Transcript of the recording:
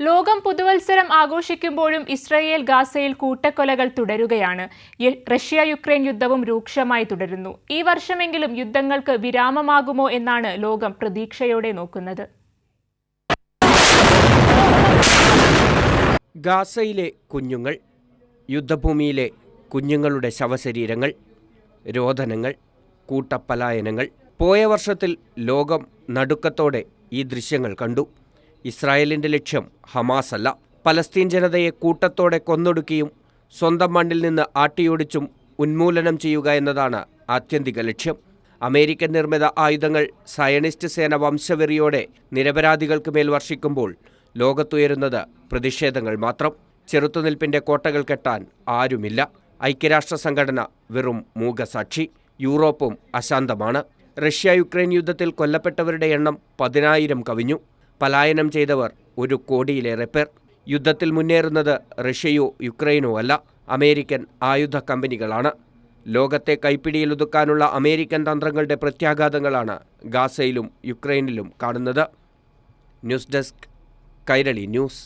ലോകം പുതുവത്സരം ആഘോഷിക്കുമ്പോഴും ഇസ്രായേൽ ഗാസയിൽ കൂട്ടക്കൊലകൾ തുടരുകയാണ്. റഷ്യ യുക്രൈൻ യുദ്ധവും രൂക്ഷമായി തുടരുന്നു. ഈ വർഷമെങ്കിലും യുദ്ധങ്ങൾക്ക് വിരാമമാകുമോ എന്നാണ് ലോകം പ്രതീക്ഷയോടെ നോക്കുന്നത്. ഗാസയിലെ കുഞ്ഞുങ്ങൾ, യുദ്ധഭൂമിയിലെ കുഞ്ഞുങ്ങളുടെ ശവശരീരങ്ങൾ, രോദനങ്ങൾ, കൂട്ടപ്പലായനങ്ങൾ. പോയ വർഷത്തിൽ ലോകം നടുക്കത്തോടെ ഈ ദൃശ്യങ്ങൾ കണ്ടു. ഇസ്രായേലിൻ്റെ ലക്ഷ്യം ഹമാസ് അല്ല, പലസ്തീൻ ജനതയെ കൂട്ടത്തോടെ കൊന്നൊടുക്കിയും സ്വന്തം മണ്ണിൽ നിന്ന് ആട്ടിയോടിച്ചും ഉന്മൂലനം ചെയ്യുക എന്നതാണ് ആത്യന്തിക ലക്ഷ്യം. അമേരിക്കൻ നിർമ്മിത ആയുധങ്ങൾ സയനിസ്റ്റ് സേന വംശവെറിയോടെ നിരപരാധികൾക്ക് മേൽ വർഷിക്കുമ്പോൾ ലോകത്തുയരുന്നത് പ്രതിഷേധങ്ങൾ മാത്രം. ചെറുത്തുനിൽപ്പിൻ്റെ കോട്ടകൾ കെട്ടാൻ ആരുമില്ല. ഐക്യരാഷ്ട്ര സംഘടന വെറും മൂകസാക്ഷി. യൂറോപ്പും അശാന്തമാണ്. റഷ്യ യുക്രൈൻ യുദ്ധത്തിൽ കൊല്ലപ്പെട്ടവരുടെ എണ്ണം 10,000 കവിഞ്ഞു. പലായനം ചെയ്തവർ 1 കോടിയിലേറെ പേർ. യുദ്ധത്തിൽ മുന്നേറുന്നത് റഷ്യയോ യുക്രൈനോ അല്ല, അമേരിക്കൻ ആയുധ കമ്പനികളാണ്. ലോകത്തെ കൈപ്പിടിയിലൊതുക്കാനുള്ള അമേരിക്കൻ തന്ത്രങ്ങളുടെ പ്രത്യാഘാതങ്ങളാണ് ഗാസയിലും യുക്രൈനിലും കാണുന്നത്. News desk, Kairali news.